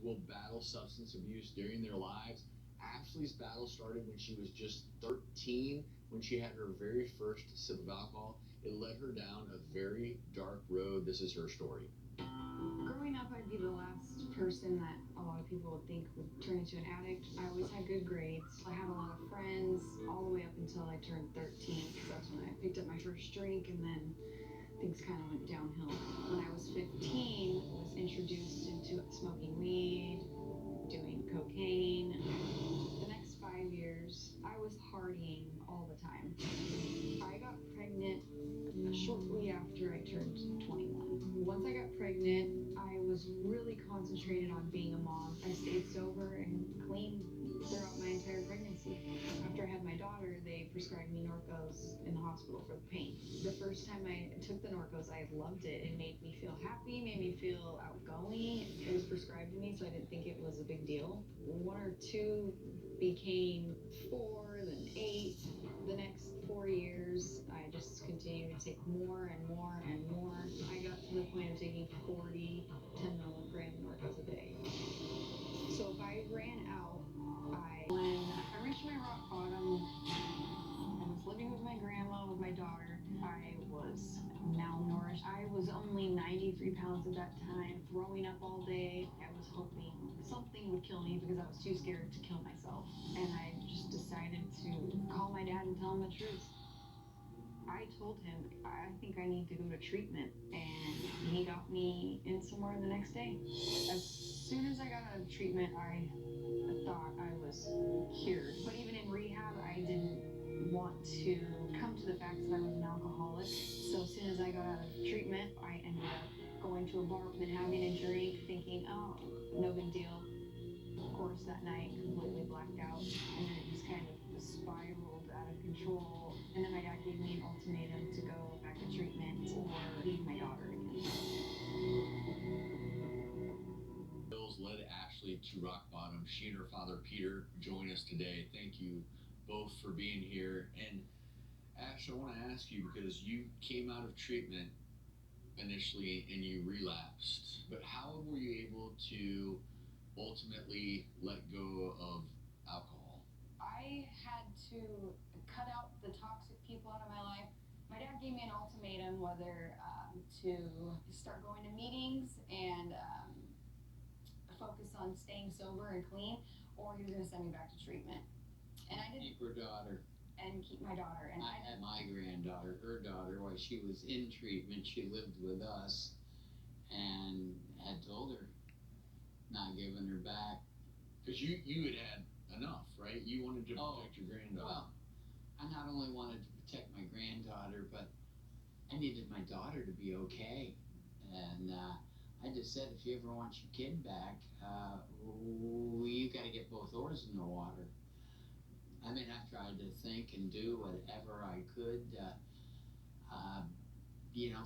Will battle substance abuse during their lives. Ashley's battle started when she was just 13, when she had her very first sip of alcohol. It led her down a very dark road. This is her story. Growing up, I'd be the last person that a lot of people would think would turn into an addict. I always had good grades. I had a lot of friends all the way up until I turned 13, because that's when I picked up my first drink, and then things kind of went downhill. When I was 15, I was introduced into smoking weed, doing cocaine. The next 5 years, I was partying all the time. I got pregnant shortly after I turned 21. Once I got pregnant, I was really concentrated on being a mom. I stayed sober and clean throughout my entire pregnancy. After I had my daughter, they prescribed me Norcos in the hospital for the pain. The first time I took the Norcos, I loved it. It made me feel happy, made me feel outgoing. It was prescribed to me, so I didn't think it was a big deal. One or two became 4, then 8. The next 4 years, I just continued to take more and more and more. I got to the point of taking 40 10-milligram Norcos a day. So if I ran out, when I reached my rock bottom, I was living with my grandma, with my daughter. I was malnourished. I was only 93 pounds at that time, throwing up all day. I was hoping something would kill me because I was too scared to kill myself. And I just decided to call my dad and tell him the truth. I told him, I think I need to go to treatment, and he got me in somewhere the next day. As soon as I got out of treatment, I thought I was cured. But even in rehab, I didn't want to come to the fact that I was an alcoholic. So as soon as I got out of treatment, I ended up going to a bar and having a drink, thinking, oh, no big deal. Of course, that night, completely blacked out, and then it just kind of spiraled out of control. And then my dad gave me an ultimatum to go back to treatment or leave my daughter again. Bills led Ashley to rock bottom. She and her father, Peter, join us today. Thank you both for being here. And Ash, I want to ask you, because you came out of treatment initially and you relapsed, but how were you able to ultimately let go of alcohol? I had to cut out the toxic people out of my life. My dad gave me an ultimatum whether to start going to meetings and focus on staying sober and clean, or he was going to send me back to treatment. And I did. Keep her daughter. And keep my daughter. And I had my granddaughter, her daughter, while she was in treatment, she lived with us and had told her, not giving her back. Because you had enough, right? You wanted to protect your granddaughter. Well, I not only wanted to protect my granddaughter, but I needed my daughter to be okay. And I just said, if you ever want your kid back, you got to get both oars in the water. I mean, I tried to think and do whatever I could,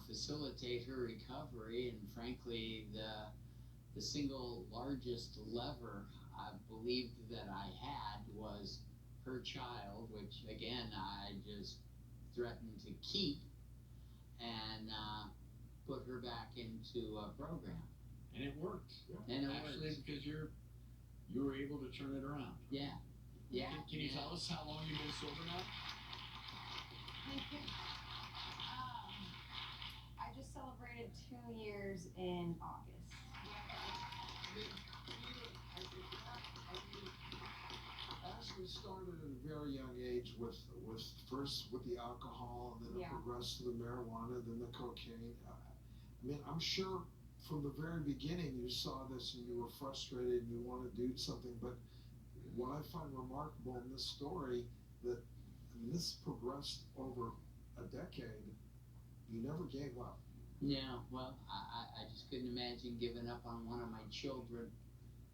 facilitate her recovery. And frankly, the single largest lever I believed that I had was her child, which again I just threatened to keep and put her back into a program. And it worked. Yeah. And it Actually, worked. because you were able to turn it around. Yeah. Yeah. Can you tell us how long you've been sober now? I just celebrated 2 years in August. Ashley started at a very young age with first with the alcohol, and then it progressed to the marijuana, then the cocaine. I mean, I'm sure from the very beginning you saw this and you were frustrated and you wanted to do something. But what I find remarkable in this story, that this progressed over a decade. You never gave up. Yeah, well, I just couldn't imagine giving up on one of my children,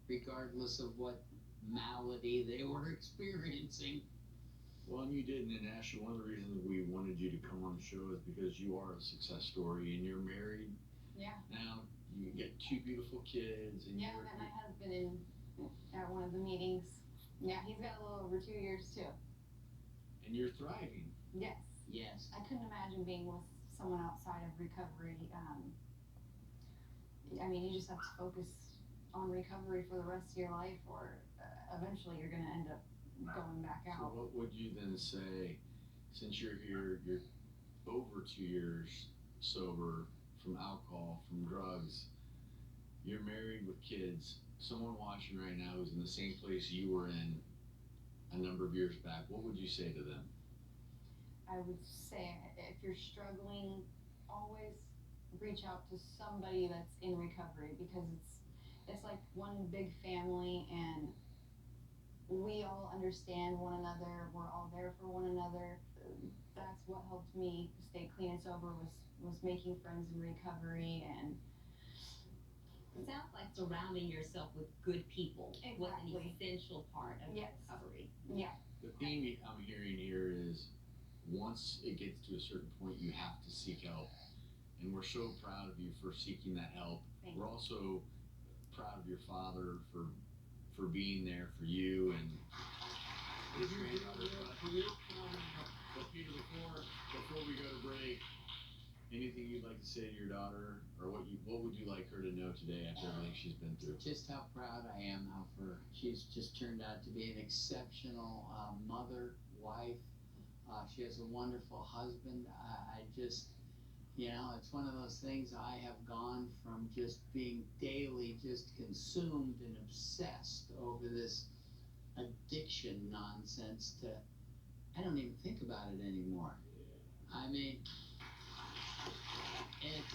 regardless of what malady they were experiencing. Well, and you didn't. And Ashley, one of the reasons we wanted you to come on the show is because you are a success story, and you're married. Yeah. Now you get 2 beautiful kids. And I met my husband at one of the meetings. Yeah, he's got a little over 2 years too. And you're thriving. Yes. Yes. I couldn't imagine being with someone outside of recovery. I mean, you just have to focus on recovery for the rest of your life, or eventually you're gonna end up going back So out. what would you then say, since you're here, you're over 2 years sober from alcohol, from drugs, you're married with kids, someone watching right now who's in the same place you were in a number of years back, what would you say to them? I would say if you're struggling, always reach out to somebody that's in recovery, because it's like one big family, and we all understand one another. We're all there for one another. That's what helped me stay clean and sober, was making friends in recovery. And It sounds like surrounding yourself with good people was an Exactly. essential part of Yes. recovery. yeah, The theme I'm hearing here is once it gets to a certain point, you have to seek help. And we're so proud of you for seeking that help. Thank We're also proud of your father for being there for you and his granddaughter. But Peter, before we go to break, anything you'd like to say to your daughter, or what would you like her to know today after everything she's been through? Just how proud I am of her. She's just turned out to be an exceptional mother, wife. She has a wonderful husband. I just, it's one of those things. I have gone from just being daily just consumed and obsessed over this addiction nonsense to I don't even think about it anymore. I mean, it's